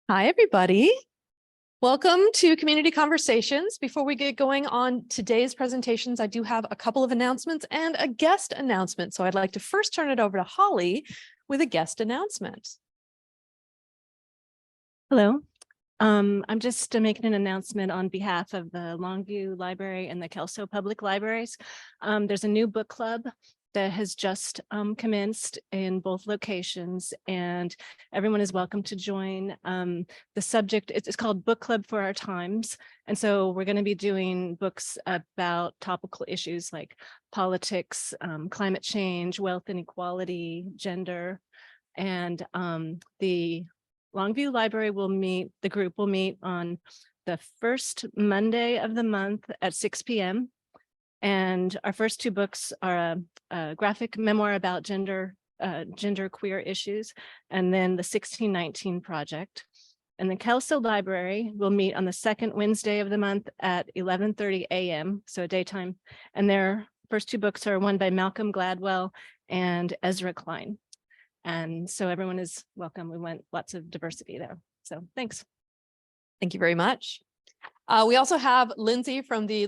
Hi, everybody. Welcome to Community Conversations. Before we get going on today's presentations, I do have a couple of announcements and a guest announcement. So I'd like to first turn it over to Holly with a guest announcement. Hello. I'm just making an announcement on behalf of the Longview Library and the Kelso Public Libraries. There's a new book club that has just commenced in both locations, and everyone is welcome to join. The subject it's called Book Club for Our Times, and so we're going to be doing books about topical issues like politics, climate change, wealth inequality, gender, and the Longview Library the group will meet on the first Monday of the month at 6 p.m. And our first two books are a graphic memoir about gender queer issues, and then the 1619 Project. And the Kelso Library will meet on the second Wednesday of the month at 11:30 a.m., so a daytime. And their first two books are one by Malcolm Gladwell and Ezra Klein. And so everyone is welcome. We want lots of diversity there. So thanks. Thank you very much. We also have Lindsay from the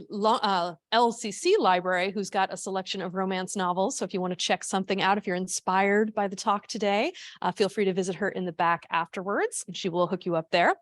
LCC library, who's got a selection of romance novels. So if you want to check something out, if you're inspired by the talk today, feel free to visit her in the back afterwards, and she will hook you up there.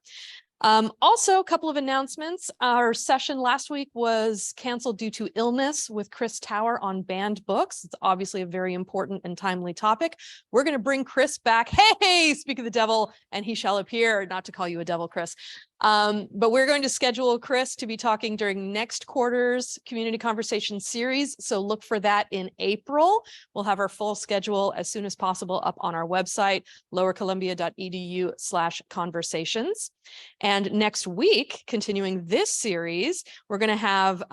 Also, a couple of announcements. Our session last week was canceled due to illness with Chris Tower on banned books. It's obviously a very important and timely topic. We're going to bring Chris back. Hey, speak of the devil, and he shall appear. Not to call you a devil, Chris. But we're going to schedule Chris to be talking during next quarter's Community Conversation series. So look for that in April. We'll have our full schedule as soon as possible up on our website, lowercolumbia.edu/conversations. And next week, continuing this series, we're going to have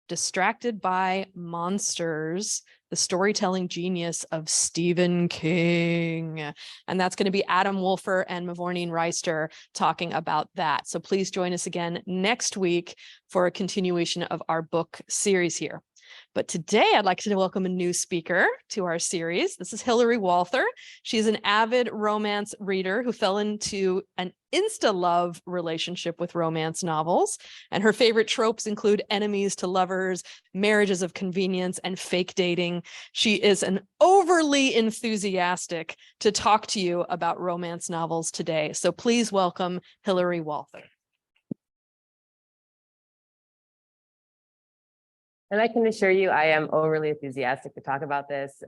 Distracted by Monsters, the storytelling genius of Stephen King. And that's going to be Adam Wolfer and Mavorneen Reister talking about that. So please join us again next week for a continuation of our book series here. But today I'd like to welcome a new speaker to our series. This is Hilary Walther. She's an avid romance reader who fell into an insta-love relationship with romance novels. And her favorite tropes include enemies to lovers, marriages of convenience, and fake dating. She is an overly enthusiastic to talk to you about romance novels today. So please welcome Hilary Walther. And I can assure you, I am overly enthusiastic to talk about this.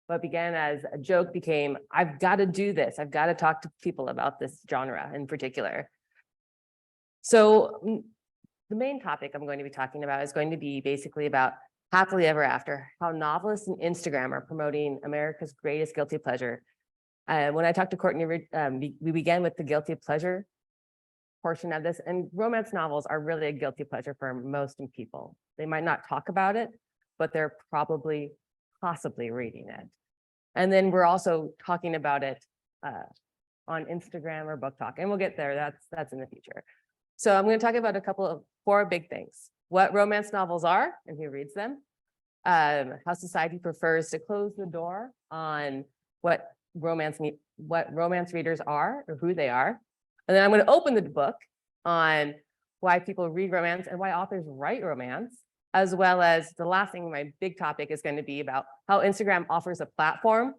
What began as a joke became, I've got to do this. I've got to talk to people about this genre in particular. So the main topic I'm going to be talking about is going to be basically about happily ever after, how novelists and Instagram are promoting America's greatest guilty pleasure. When I talked to Courtney, we began with the guilty pleasure portion of this, and romance novels are really a guilty pleasure for most people. They might not talk about it, but they're possibly reading it. And then we're also talking about it on Instagram or Book Talk, and we'll get there. That's in the future. So I'm going to talk about four big things: what romance novels are and who reads them, how society prefers to close the door on what romance readers are or who they are. And then I'm going to open the book on why people read romance and why authors write romance, as well as the last thing, my big topic is going to be about how Instagram offers a platform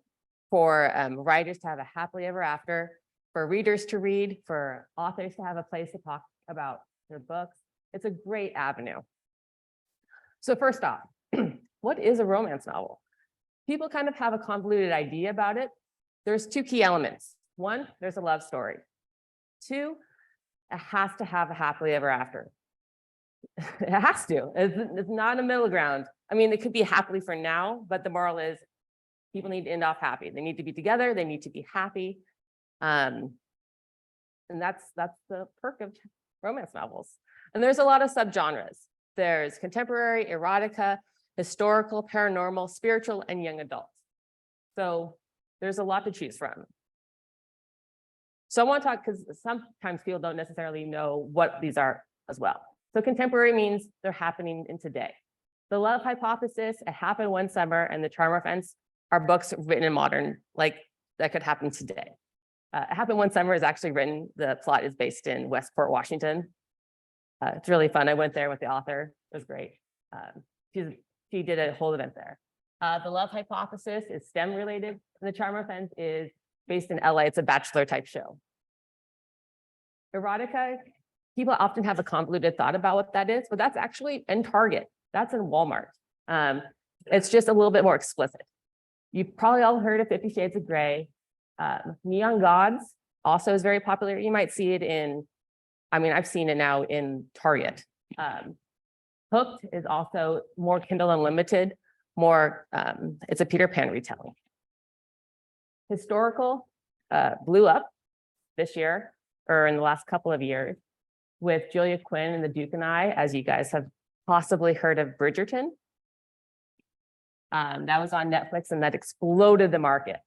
for writers to have a happily ever after, for readers to read, for authors to have a place to talk about their books. It's a great avenue. So first off, what is a romance novel? People kind of have a convoluted idea about it. There's two key elements. One, there's a love story. Two, it has to have a happily ever after. It has to. It's not a middle ground. I mean, it could be happily for now, but the moral is people need to end off happy. They need to be together. They need to be happy. And that's the perk of romance novels. And there's a lot of subgenres. There's contemporary, erotica, historical, paranormal, spiritual, and young adult. So there's a lot to choose from. So I want to talk, because sometimes people don't necessarily know what these are as well. So contemporary means they're happening in today. The Love Hypothesis, It Happened One Summer, and The Charm Offense are books written in modern, like that could happen today. It Happened One Summer is actually written. The plot is based in Westport, Washington. It's really fun. I went there with the author. It was great. She did a whole event there. The Love Hypothesis is STEM related. And the Charm Offense is based in LA. It's a bachelor type show. Erotica, people often have a convoluted thought about what that is, but that's actually in Target. That's in Walmart. It's just a little bit more explicit. You've probably all heard of 50 Shades of Grey. Neon Gods also is very popular. You might see it in, I've seen it now in Target. Hooked is also more Kindle Unlimited, it's a Peter Pan retelling. Historical blew up this year, or in the last couple of years, with Julia Quinn and The Duke and I, as you guys have possibly heard of Bridgerton. That was on Netflix and that exploded the market.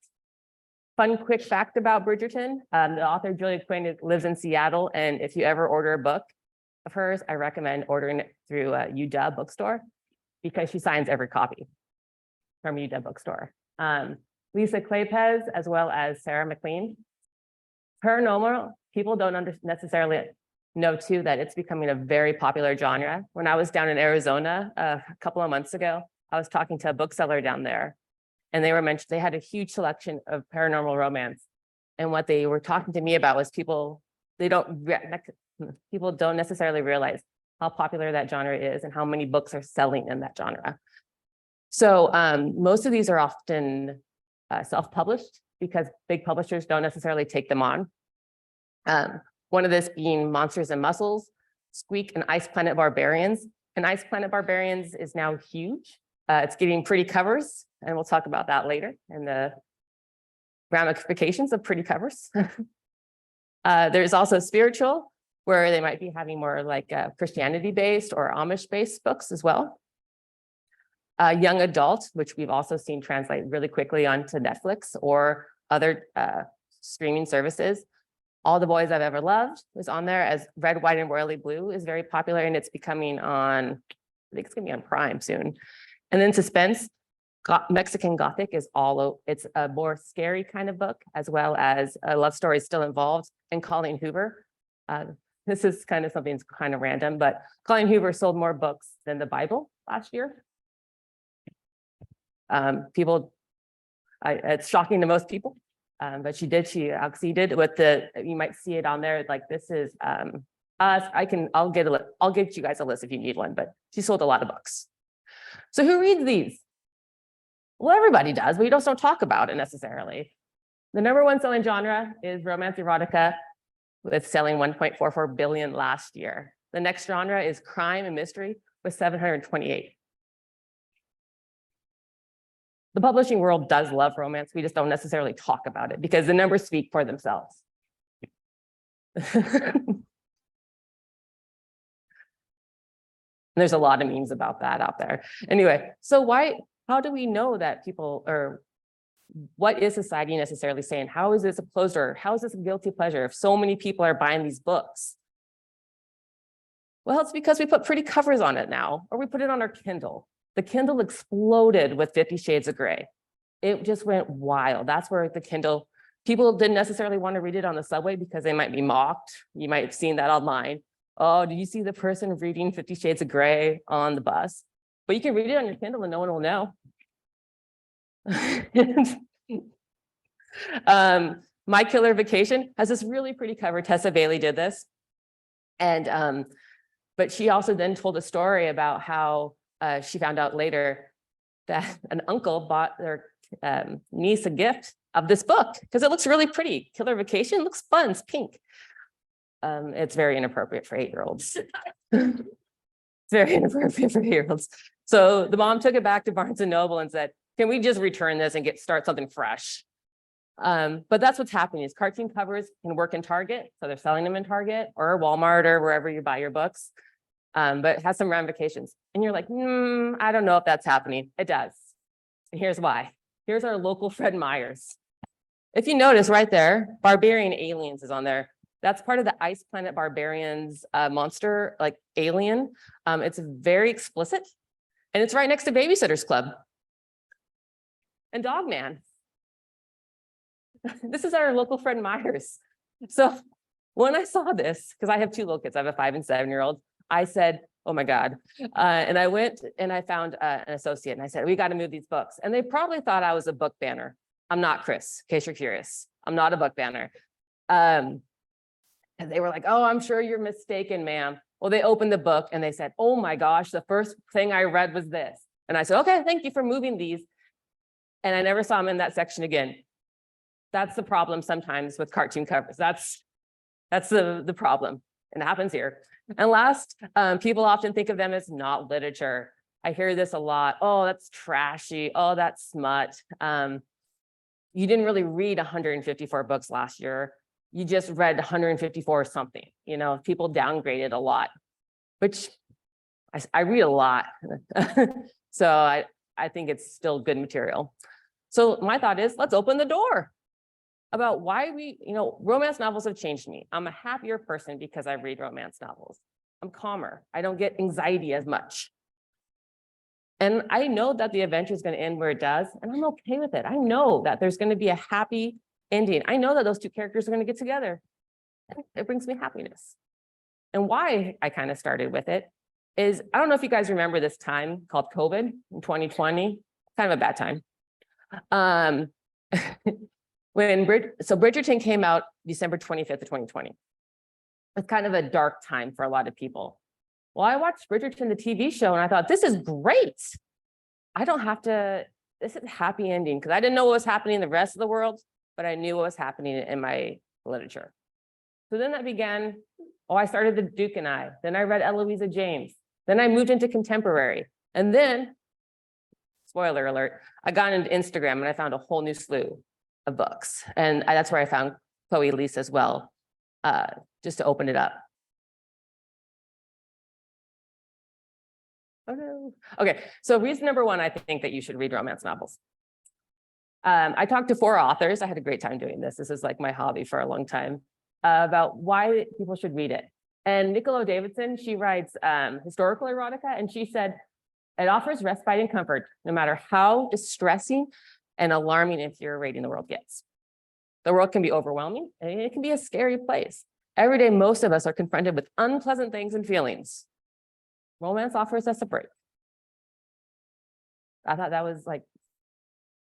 Fun quick fact about Bridgerton, the author Julia Quinn lives in Seattle, and if you ever order a book of hers, I recommend ordering it through UW bookstore because she signs every copy from UW bookstore. Lisa Kleypes, as well as Sarah McLean. Paranormal, people don't necessarily know too that it's becoming a very popular genre. When I was down in Arizona a couple of months ago, I was talking to a bookseller down there, and they had a huge selection of paranormal romance. And what they were talking to me about was people don't necessarily realize how popular that genre is and how many books are selling in that genre. So most of these are often self-published because big publishers don't necessarily take them on. One of this being Monsters and Muscles, Squeak, and Ice Planet Barbarians. And Ice Planet Barbarians is now huge. It's getting pretty covers, and we'll talk about that later and the ramifications of pretty covers. There's also spiritual, where they might be having more like Christianity-based or Amish-based books as well. Young adult, which we've also seen translate really quickly onto Netflix or other streaming services. All the Boys I've Ever Loved was on there, as Red, White, and Royally Blue is very popular, and it's becoming on, I think it's gonna be on Prime soon. And then suspense, Mexican Gothic is it's a more scary kind of book, as well as a love story still involved, and Colleen Hoover. This is kind of something that's kind of random, but Colleen Hoover sold more books than the Bible last year. It's shocking to most people, but she exceeded with you might see it on there, like this is us. I'll get you guys a list if you need one, but she sold a lot of books. So who reads these? Well, everybody does, but we just don't talk about it necessarily. The #1 selling genre is romance erotica, with selling 1.44 billion last year. The next genre is crime and mystery with 728. The publishing world does love romance. We just don't necessarily talk about it because the numbers speak for themselves. There's a lot of memes about that out there. Anyway, so how do we know that people, or what is society necessarily saying? How is this a pleasure? How is this a guilty pleasure if so many people are buying these books? Well, it's because we put pretty covers on it now, or we put it on our Kindle. The Kindle exploded with 50 Shades of Grey. It just went wild. That's where the Kindle, people didn't necessarily want to read it on the subway because they might be mocked. You might have seen that online. Oh, did you see the person reading 50 Shades of Grey on the bus? But you can read it on your Kindle and no one will know. My Killer Vacation has this really pretty cover. Tessa Bailey did this. And but she also then told a story about how she found out later that an uncle bought their niece a gift of this book because it looks really pretty. Killer Vacation looks fun, it's pink. It's very inappropriate for 8-year-olds. It's very inappropriate for 8-year-olds. So the mom took it back to Barnes & Noble and said, can we just return this and start something fresh? But that's what's happening is cartoon covers can work in Target. So they're selling them in Target or Walmart or wherever you buy your books. But it has some ramifications. And you're like, I don't know if that's happening. It does. And here's why. Here's our local Fred Meyers. If you notice right there, Barbarian Aliens is on there. That's part of the Ice Planet Barbarians monster, like alien. It's very explicit. And it's right next to Babysitter's Club and Dogman. This is our local friend Myers. So when I saw this, because I have two little kids, I have a 5 and 7-year-old, I said, oh my God. And I went and I found an associate and I said, we got to move these books. And they probably thought I was a book banner. I'm not, Chris, in case you're curious. I'm not a book banner. And they were like, oh, I'm sure you're mistaken, ma'am. Well, they opened the book and they said, oh my gosh, the first thing I read was this. And I said, okay, thank you for moving these. And I never saw them in that section again. That's the problem sometimes with cartoon covers. That's the problem. And it happens here. And last, people often think of them as not literature. I hear this a lot. Oh, that's trashy. Oh, that's smut. You didn't really read 154 books last year. You just read 154 or something. You know, people downgraded a lot, which I read a lot. So I think it's still good material. So my thought is, let's open the door about why romance novels have changed me. I'm a happier person because I read romance novels. I'm calmer. I don't get anxiety as much. And I know that the adventure is going to end where it does, and I'm okay with it. I know that there's going to be a happy ending. I know that those two characters are going to get together. It brings me happiness. And why I kind of started with it is, I don't know if you guys remember this time called COVID in 2020, kind of a bad time. So Bridgerton came out December 25th of 2020. It's kind of a dark time for a lot of people. Well, I watched Bridgerton, the TV show, and I thought, this is great. I don't have to, this is a happy ending, because I didn't know what was happening in the rest of the world, but I knew what was happening in my literature. So then that began, I started The Duke and I, then I read Eloisa James, then I moved into contemporary, and then, spoiler alert, I got into Instagram and I found a whole new slew of books. And that's where I found Chloe Elise as well, just to open it up. Oh no. Okay, so reason number one, I think that you should read romance novels. I talked to 4 authors. I had a great time doing this. This is like my hobby for a long time, about why people should read it. And Nicola Davidson, she writes historical erotica, and she said, it offers respite and comfort, no matter how distressing and alarming infuriating the world gets. The world can be overwhelming, and it can be a scary place. Every day, most of us are confronted with unpleasant things and feelings. Romance offers us a break. I thought that was like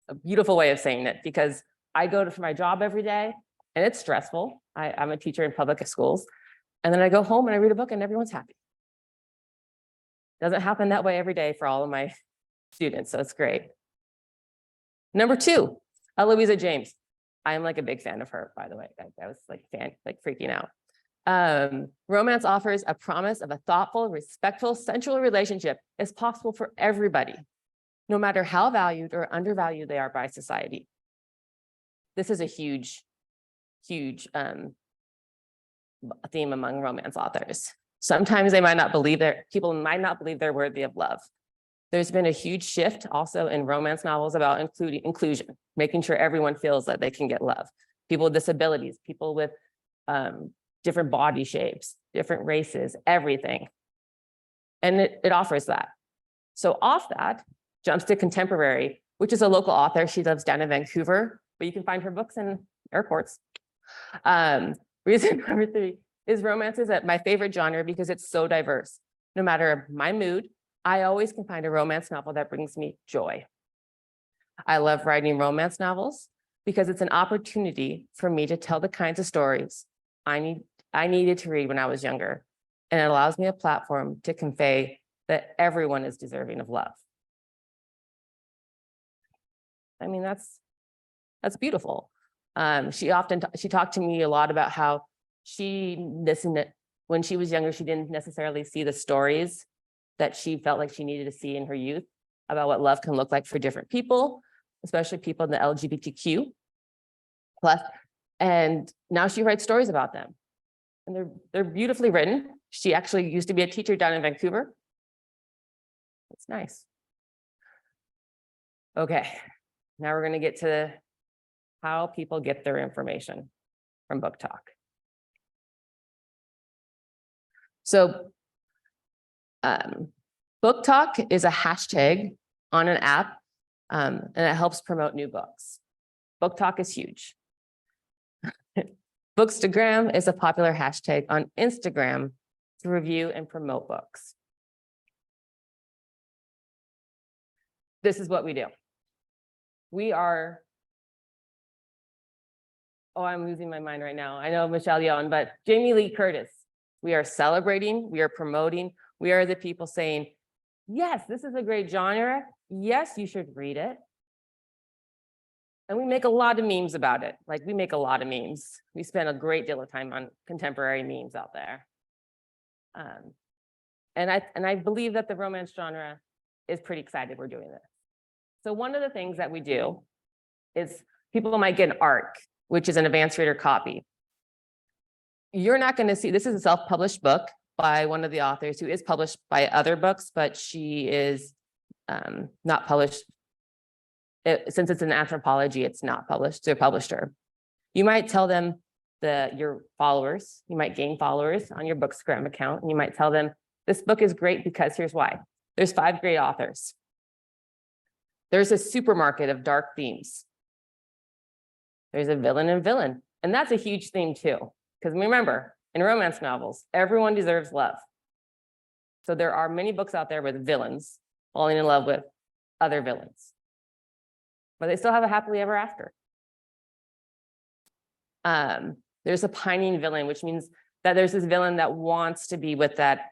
a beautiful way of saying it, because I go to my job every day and it's stressful. I'm a teacher in public schools. And then I go home and I read a book and everyone's happy. Doesn't happen that way every day for all of my students, so it's great. Number 2, Eloisa James. I am like a big fan of her, by the way. I was like freaking out. Romance offers a promise of a thoughtful, respectful, sensual relationship is possible for everybody, no matter how valued or undervalued they are by society. This is a huge, huge theme among romance authors. Sometimes they might not believe people might not believe they're worthy of love. There's been a huge shift also in romance novels about inclusion, making sure everyone feels that they can get love. People with disabilities, people with different body shapes, different races, everything. And it offers that. So off that jumps to contemporary, which is a local author. She lives down in Vancouver, but you can find her books in airports. Reason number 3 is romance is my favorite genre because it's so diverse. No matter my mood, I always can find a romance novel that brings me joy. I love writing romance novels because it's an opportunity for me to tell the kinds of stories I needed to read when I was younger. And it allows me a platform to convey that everyone is deserving of love. I mean, that's beautiful. She talked to me a lot about how she listened when she was younger, she didn't necessarily see the stories that she felt like she needed to see in her youth about what love can look like for different people, especially people in the LGBTQ plus. And now she writes stories about them. And they're beautifully written. She actually used to be a teacher down in Vancouver. It's nice. Okay, now we're going to get to how people get their information from Book Talk. So Book Talk is a hashtag on an app, and it helps promote new books. Book Talk is huge. Bookstagram is a popular hashtag on Instagram to review and promote books. This is what we do. We are, oh, I'm losing my mind right now. I know Michelle Yeohan, but Jamie Lee Curtis. We are celebrating, we are promoting, we are the people saying, yes, this is a great genre. Yes, you should read it. And we make a lot of memes about it. Like, we make a lot of memes. We spend a great deal of time on contemporary memes out there. And I believe that the romance genre is pretty excited we're doing this. So one of the things that we do is people might get an ARC, which is an advanced reader copy. You're not going to see, this is a self-published book by one of the authors who is published by other books, but she is not published. Since it's an anthropology, it's not published, so published her. You might tell them your followers, you might gain followers on your Bookstagram account, and you might tell them, this book is great because here's why. There's 5 great authors. There's a supermarket of dark themes. There's a villain and villain, and that's a huge theme too. Because remember, in romance novels, everyone deserves love. So there are many books out there with villains falling in love with other villains, but they still have a happily ever after. There's a pining villain, which means that there's this villain that wants to be with that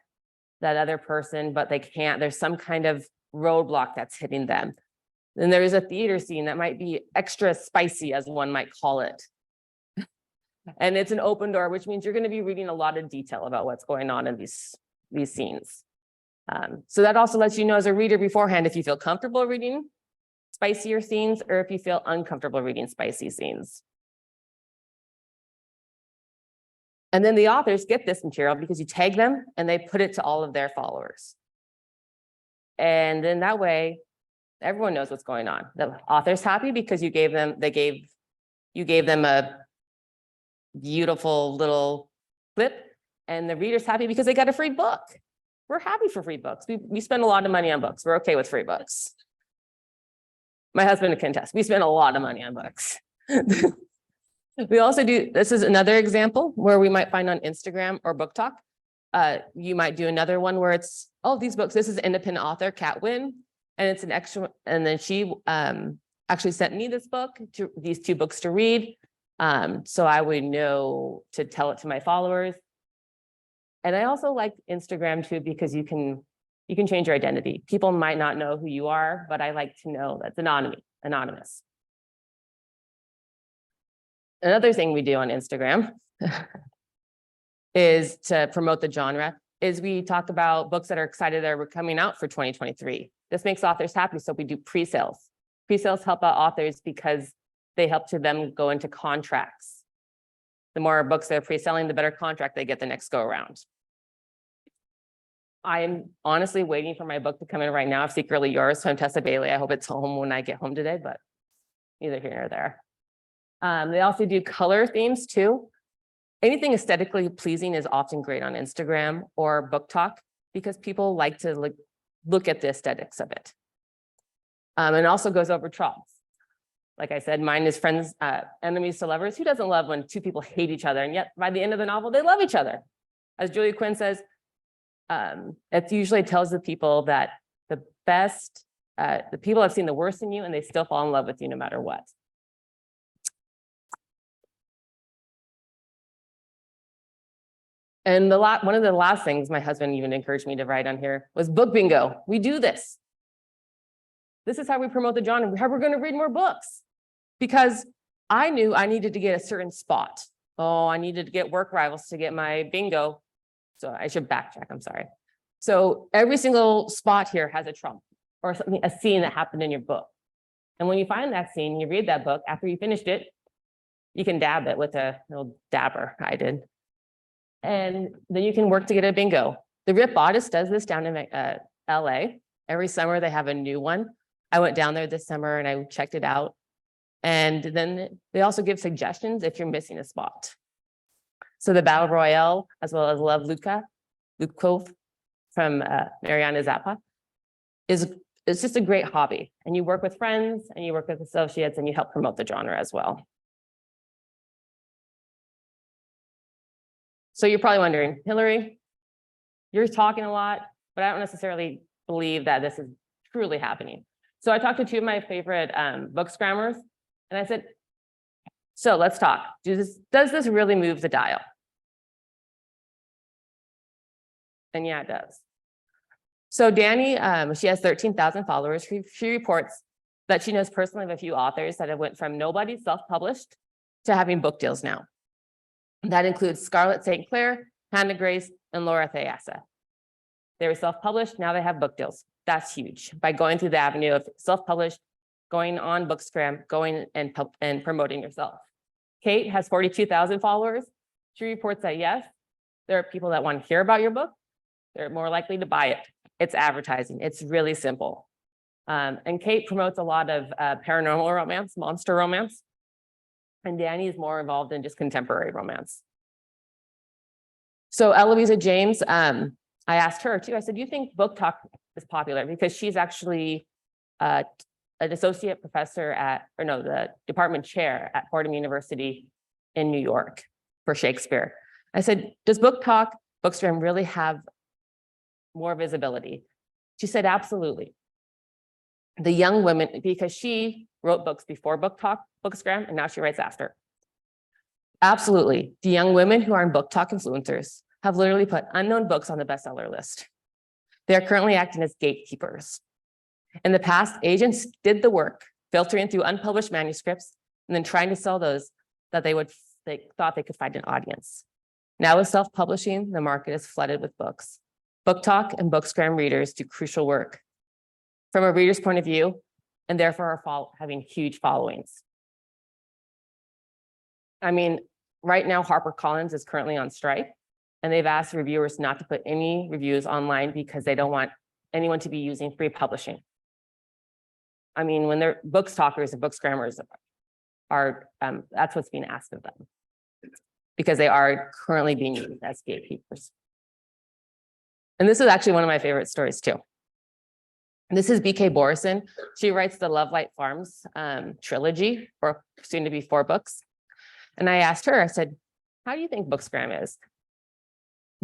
other person, but they can't. There's some kind of roadblock that's hitting them. Then there is a theater scene that might be extra spicy, as one might call it. And it's an open door, which means you're going to be reading a lot of detail about what's going on in these scenes. So that also lets you know as a reader beforehand if you feel comfortable reading spicier scenes or if you feel uncomfortable reading spicy scenes. And then the authors get this material because you tag them and they put it to all of their followers. And then that way, everyone knows what's going on. The author's happy because you gave them a beautiful little clip, and the reader's happy because they got a free book. We're happy for free books. We spend a lot of money on books. We're okay with free books. My husband can attest. We spend a lot of money on books. We also do, this is another example where we might find on Instagram or Book Talk. You might do another one where it's, oh, these books, this is independent author, Kat Wynn, and it's an extra, and then she actually sent me this book, these 2 books to read. So I would know to tell it to my followers. And I also like Instagram too, because you can change your identity. People might not know who you are, but I like to know that's anonymous. Another thing we do on Instagram is to promote the genre, is we talk about books that are excited that are coming out for 2023. This makes authors happy, so we do pre-sales. Pre-sales help out authors because they help to them go into contracts. The more books they're pre-selling, the better contract they get the next go around. I'm honestly waiting for my book to come in right now, Secretly Yours from Tessa Bailey. I hope it's home when I get home today, but neither here nor there. They also do color themes too. Anything aesthetically pleasing is often great on Instagram or Book Talk because people like to look at the aesthetics of it. And also goes over tropes. Like I said, mine is friends, enemies to lovers. Who doesn't love when 2 people hate each other and yet by the end of the novel, they love each other? As Julia Quinn says, it usually tells the people that the people have seen the worst in you and they still fall in love with you no matter what. And one of the last things my husband even encouraged me to write on here was book bingo. We do this. This is how we promote the genre, how we're going to read more books. Because I knew I needed to get a certain spot. Oh, I needed to get work rivals to get my bingo. So I should backtrack, I'm sorry. So every single spot here has a trump or something, a scene that happened in your book. And when you find that scene, you read that book, after you finished it, you can dab it with a little dabber, I did. And then you can work to get a bingo. The Rip Bodice does this down in LA. Every summer they have a new one. I went down there this summer and I checked it out. And then they also give suggestions if you're missing a spot. So the Battle Royale, as well as Love Luca from Mariana Zappa, it's just a great hobby. And you work with friends and you work with associates and you help promote the genre as well. So you're probably wondering, Hilary, you're talking a lot, but I don't necessarily believe that this is truly happening. So I talked to two of my favorite booksgrammers, and I said, so let's talk. Does this really move the dial? And yeah, it does. So Danny, she has 13,000 followers. She reports that she knows personally of a few authors that have went from nobody self-published to having book deals now. That includes Scarlett St. Clair, Hannah Grace, and Laura Theasa. They were self-published, now they have book deals. That's huge. By going through the avenue of self-published, going on Bookstagram, going and promoting yourself. Kate has 42,000 followers. She reports that yes, there are people that want to hear about your book. They're more likely to buy it. It's advertising. It's really simple. And Kate promotes a lot of paranormal romance, monster romance. And Danny is more involved in just contemporary romance. So Eloisa James, I asked her too, I said, do you think book talk is popular? Because she's actually an associate professor the department chair at Fordham University in New York for Shakespeare. I said, does book talk, Bookstagram really have more visibility? She said, absolutely. The young women, because she wrote books before book talk, Bookstagram, and now she writes after. Absolutely. The young women who are in book talk influencers have literally put unknown books on the bestseller list. They are currently acting as gatekeepers. In the past, agents did the work, filtering through unpublished manuscripts and then trying to sell those that they thought they could find an audience. Now with self-publishing, the market is flooded with books. Book talk and Bookstagram readers do crucial work from a reader's point of view, and therefore are having huge followings. I mean, right now, HarperCollins is currently on strike, and they've asked reviewers not to put any reviews online because they don't want anyone to be using free publishing. I mean, when they're books talkers and Bookstagrammers are, that's what's being asked of them, because they are currently being used as gatekeepers. And this is actually one of my favorite stories too. This is BK Borison. She writes the Love Light Farms trilogy, or soon to be 4 books. And I asked her, I said, how do you think Bookstagram is?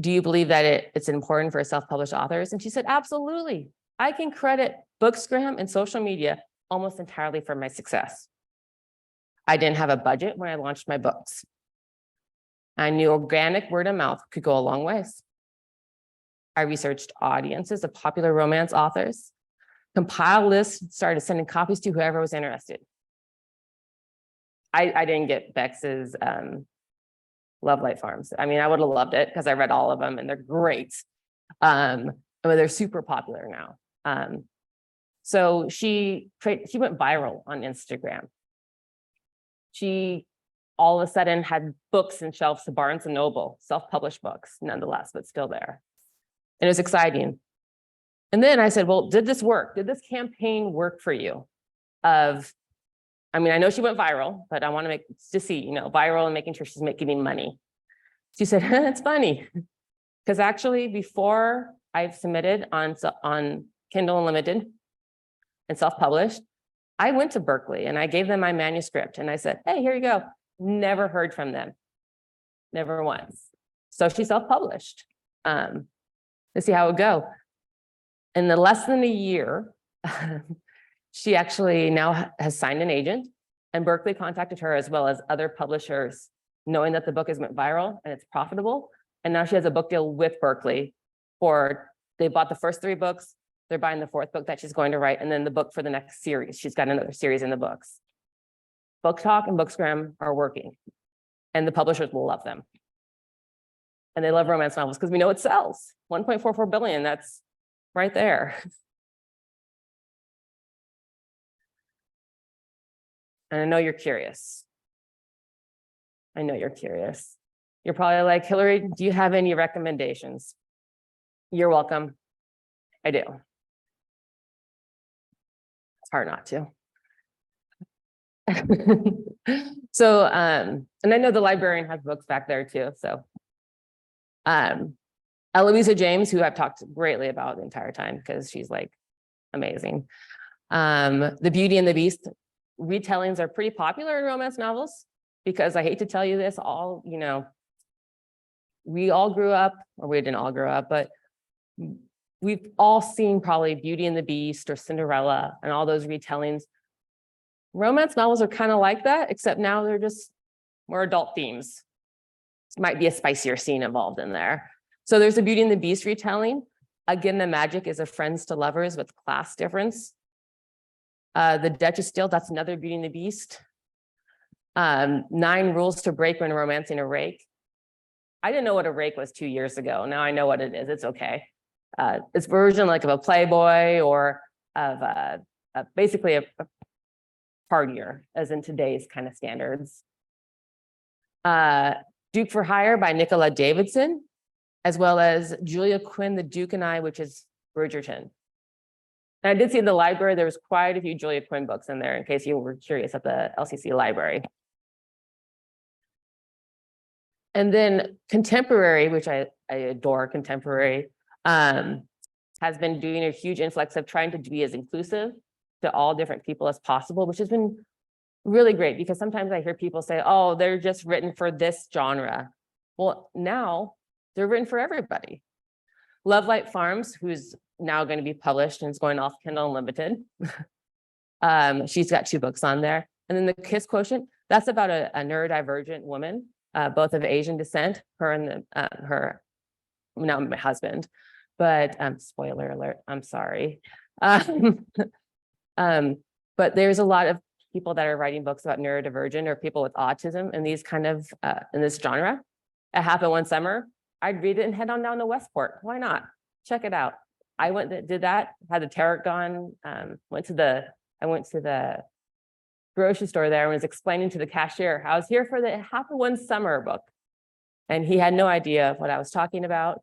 Do you believe that it's important for self-published authors? And she said, absolutely. I can credit Bookstagram and social media almost entirely for my success. I didn't have a budget when I launched my books. I knew organic word of mouth could go a long ways. I researched audiences of popular romance authors, compiled lists, started sending copies to whoever was interested. I didn't get Bex's Love Light Farms. I mean, I would have loved it because I read all of them and they're great. But they're super popular now. So she went viral on Instagram. She all of a sudden had books and shelves to Barnes and Noble, self-published books, nonetheless, but still there. And it was exciting. And then I said, well, did this work? Did this campaign work for you? I mean, I know she went viral, but I want to see, viral and making sure she's getting money. She said, it's funny, because actually before I've submitted on Kindle Unlimited and self-published, I went to Berkeley and I gave them my manuscript and I said, hey, here you go. Never heard from them, never once. So she self-published. Let's see how it would go. In less than a year, she actually now has signed an agent, and Berkeley contacted her as well as other publishers, knowing that the book has went viral and it's profitable. And now she has a book deal with Berkeley they bought the first 3 books. They're buying the 4th book that she's going to write, and then the book for the next series. She's got another series in the books. Book Talk and Bookstagram are working, and the publishers will love them. And they love romance novels because we know it sells. 1.44 billion, that's right there. And I know you're curious. I know you're curious. You're probably like, Hilary, do you have any recommendations? You're welcome. I do. It's hard not to. So, and I know the librarian has books back there too. So, Eloisa James, who I've talked greatly about the entire time because she's like amazing. The Beauty and the Beast retellings are pretty popular in romance novels because I hate to tell you this, all, we all grew up, or we didn't all grow up, but we've all seen probably Beauty and the Beast or Cinderella and all those retellings. Romance novels are kind of like that, except now they're just more adult themes. Might be a spicier scene involved in there. So there's a Beauty and the Beast retelling. Again, the magic is a friends to lovers with class difference. The Duchess Steel, that's another Beauty and the Beast. 9 Rules to Break When Romancing a Rake. I didn't know what a rake was 2 years ago. Now I know what it is. It's okay. It's version like of a Playboy or of basically a partier, as in today's kind of standards. Duke for Hire by Nicola Davidson, as well as Julia Quinn, The Duke and I, which is Bridgerton. And I did see in the library, there was quite a few Julia Quinn books in there, in case you were curious, at the LCC library. And then contemporary, which I adore contemporary, has been doing a huge influx of trying to be as inclusive to all different people as possible, which has been really great, because sometimes I hear people say, oh, they're just written for this genre. Well, now they're written for everybody. Love Light Farms, who's now going to be published and is going off Kindle Unlimited. She's got 2 books on there. And then The Kiss Quotient, that's about a neurodivergent woman, both of Asian descent, her and her, not my husband, but spoiler alert, I'm sorry. But there's a lot of people that are writing books about neurodivergent or people with autism and these kind of, in this genre. It happened one summer. I'd read it and head on down to Westport. Why not? Check it out. I went, did that, had the tarot gone, I went to the grocery store there and was explaining to the cashier, I was here for the Happened One Summer book. And he had no idea what I was talking about.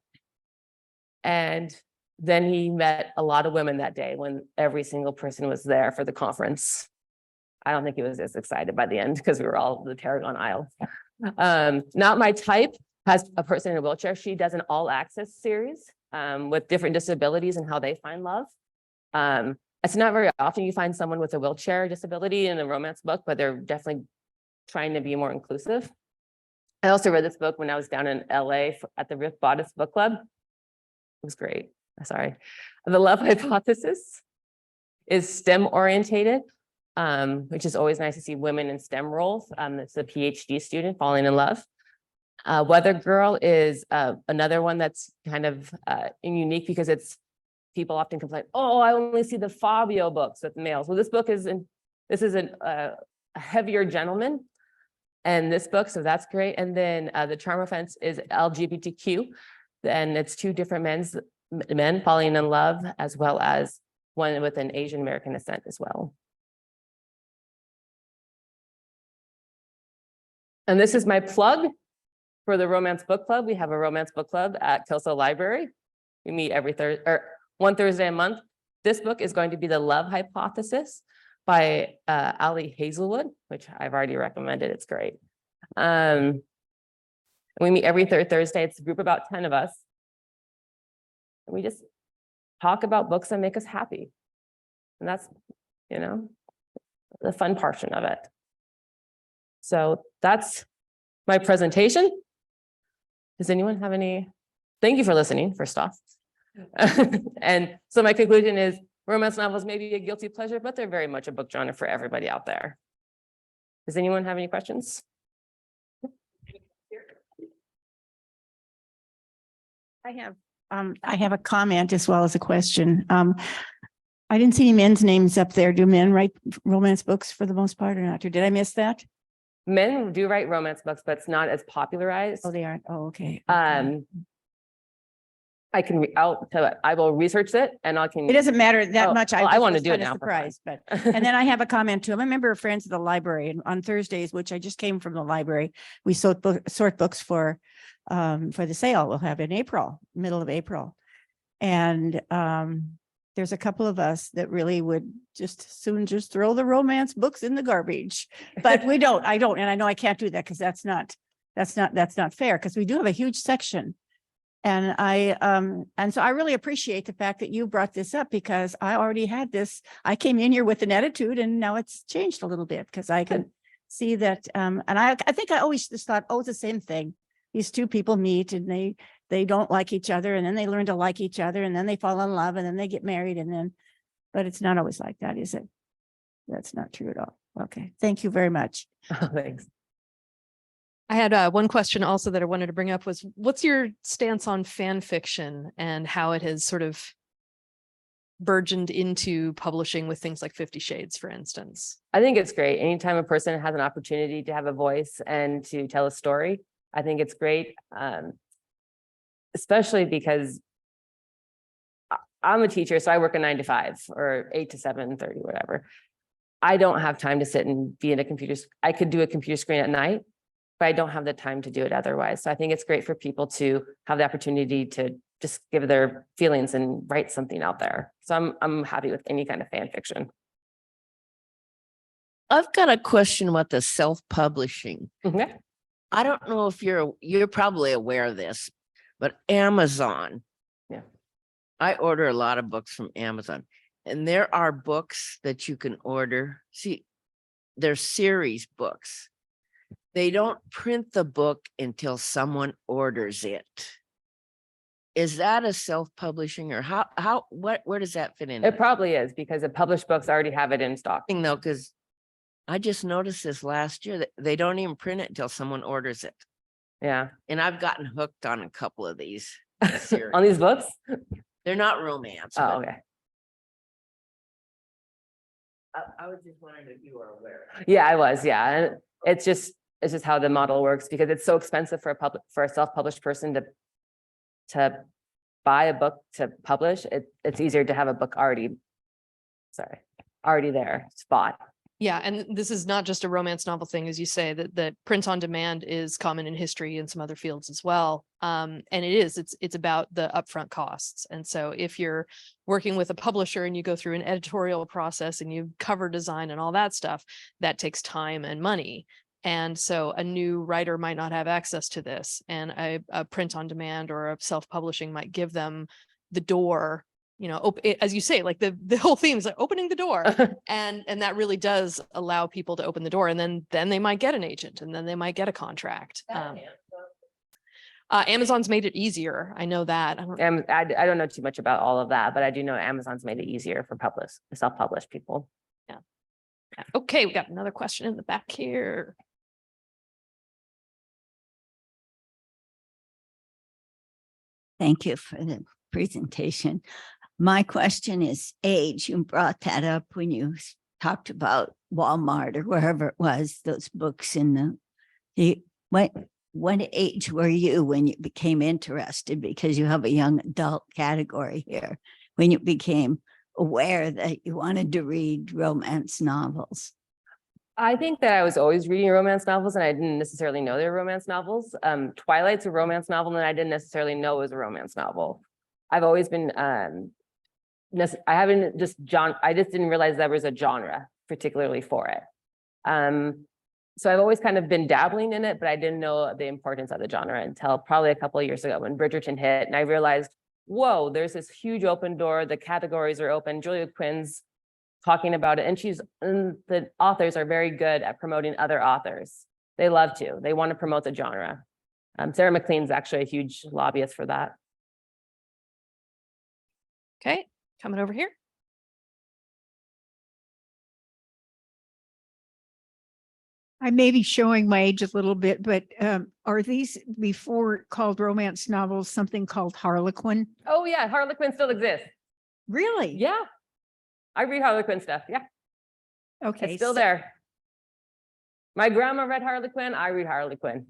And then he met a lot of women that day when every single person was there for the conference. I don't think he was as excited by the end because we were all the Tarragon aisle. Not My Type has a person in a wheelchair. She does an all access series with different disabilities and how they find love. It's not very often you find someone with a wheelchair disability in a romance book, but they're definitely trying to be more inclusive. I also read this book when I was down in LA at the Rift Bodice Book Club. It was great. Sorry. The Love Hypothesis is STEM orientated, which is always nice to see women in STEM roles. It's a PhD student falling in love. Weather Girl is another one that's kind of unique because it's people often complain, oh, I only see the Fabio books with males. Well, this book is a heavier gentleman in this book, so that's great. And then The Charm Offense is LGBTQ, and it's 2 different men falling in love, as well as one with an Asian American descent as well. And this is my plug for the Romance Book Club. We have a Romance Book Club at Kelso Library. We meet every one Thursday a month. This book is going to be The Love Hypothesis by Ali Hazelwood, which I've already recommended. It's great. We meet every third Thursday. It's a group of about 10 of us. And we just talk about books that make us happy. And that's, the fun portion of it. So that's my presentation. Does anyone have any? Thank you for listening, first off. And so my conclusion is romance novels may be a guilty pleasure, but they're very much a book genre for everybody out there. Does anyone have any questions? I have a comment as well as a question. I didn't see any men's names up there. Do men write romance books for the most part or not? Or did I miss that? Men do write romance books, but it's not as popularized. Oh, they aren't. Oh, okay. I will research it and I can. It doesn't matter that much. I want to was do it kinda now. Surprised, but and then I have a comment too. I'm a member of Friends of the Library, and on Thursdays, which I just came from the library, we sort books for the sale we'll have in April, middle of April, and there's a couple of us that really would just soon just throw the romance books in the garbage, but we don't. I don't, and I know I can't do that because that's not fair, because we do have a huge section. And so I really appreciate the fact that you brought this up, because I already had this. I came in here with an attitude, and now it's changed a little bit because I can see that. And I think I always just thought, oh, it's the same thing. these two people meet and they don't like each other, and then they learn to like each other, and then they fall in love, and then they get married, and then, but it's not always like that, is it? That's not true at all. Okay, thank you very much. Thanks. I had one question also that I wanted to bring up was, what's your stance on fan fiction and how it has sort of burgeoned into publishing with things like 50 Shades, for instance? I think it's great. Anytime a person has an opportunity to have a voice and to tell a story, I think it's great. Especially because I'm a teacher, so I work a 9 to 5 or 8 to 7:30, whatever. I don't have time to sit and be in a computer. I could do a computer screen at night, but I don't have the time to do it otherwise. So I think it's great for people to have the opportunity to just give their feelings and write something out there. So I'm happy with any kind of fan fiction. I've got a question about the self-publishing. Okay. I don't know if you're probably aware of this, but Amazon. Yeah. I order a lot of books from Amazon, and there are books that you can order. See, they're series books. They don't print the book until someone orders it. Is that a self-publishing, or where does that fit in? It probably is, because the published books already have it in stock. Though, because I just noticed this last year that they don't even print it until someone orders it. Yeah. And I've gotten hooked on a couple of these On series. these books? They're not romance. Oh, but okay. I was just wondering if you were aware. Yeah, I was. Yeah. And it's just how the model works, because it's so expensive for a self-published person to buy a book to publish. It's easier to have a book already there, spot. Yeah, and this is not just a romance novel thing, as you say, that print on demand is common in history and some other fields as well. And it's about the upfront costs. And so if you're working with a publisher and you go through an editorial process and you cover design and all that stuff, that takes time and money. And so a new writer might not have access to this, and a print on demand or a self-publishing might give them the door. As you say, like the whole theme is like opening the door, and that really does allow people to open the door, and then they might get an agent, and then they might get a contract. Amazon's made it easier. I know that. I don't know too much about all of that, but I do know Amazon's made it easier for self-published people. Yeah. Okay, we got another question in the back here. Thank you for the presentation. My question is age. You brought that up when you talked about Walmart or wherever it was, those books in what age were you when you became interested? Because you have a young adult category here, when you became aware that you wanted to read romance novels. I think that I was always reading romance novels, and I didn't necessarily know they were romance novels. Twilight's a romance novel, and I didn't necessarily know it was a romance novel. I've always been, I just didn't realize there was a genre particularly for it. So I've always kind of been dabbling in it, but I didn't know the importance of the genre until probably a couple of years ago when Bridgerton hit, and I realized, whoa, there's this huge open door. The categories are open. Julia Quinn's talking about it, and the authors are very good at promoting other authors. They love to. They want to promote the genre. Sarah McLean's actually a huge lobbyist for that. Okay, coming over here. I may be showing my age a little bit, but are these before called romance novels something called Harlequin? Oh yeah, Harlequin still exists. Really? Yeah, I read Harlequin stuff. Yeah, Okay. it's still there. My grandma read Harlequin. I read Harlequin.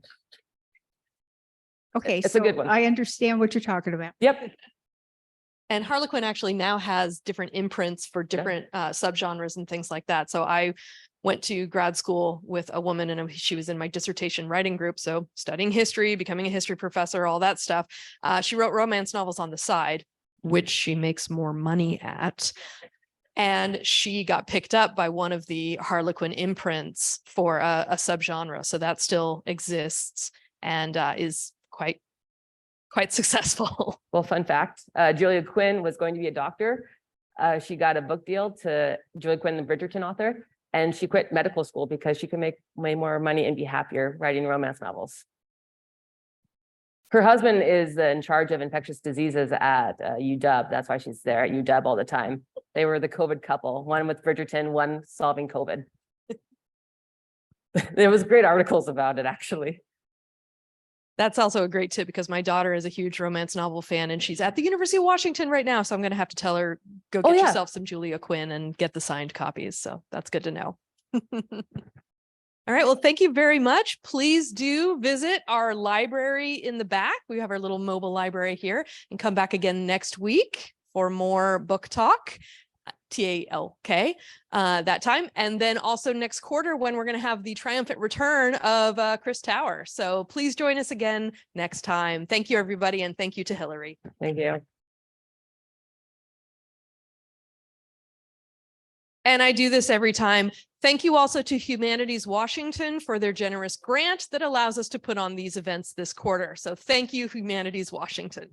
Okay, it's a good one. I understand what you're talking about. Yep. And Harlequin actually now has different imprints for different subgenres and things like that. So I went to grad school with a woman, and she was in my dissertation writing group. So studying history, becoming a history professor, all that stuff. She wrote romance novels on the side, which she makes more money at. And she got picked up by one of the Harlequin imprints for a subgenre. So that still exists and is quite successful. Well, fun fact, Julia Quinn was going to be a doctor. She got a book deal to Julia Quinn, the Bridgerton author, and she quit medical school because she could make way more money and be happier writing romance novels. Her husband is in charge of infectious diseases at UW. That's why she's there at UW all the time. They were the COVID couple, one with Bridgerton, one solving COVID. There was great articles about it, actually. That's also a great tip because my daughter is a huge romance novel fan and she's at the University of Washington right now. So I'm going to have to tell her, go Oh, get yeah. yourself some Julia Quinn and get the signed copies. So that's good to know. All right. Well, thank you very much. Please do visit our library in the back. We have our little mobile library here, and come back again next week for more book talk. TALK that time. And then also next quarter when we're going to have the triumphant return of Chris Tower. So please join us again next time. Thank you, everybody. And thank you to Hilary. Thank you. And I do this every time. Thank you also to Humanities Washington for their generous grant that allows us to put on these events this quarter. So thank you, Humanities Washington.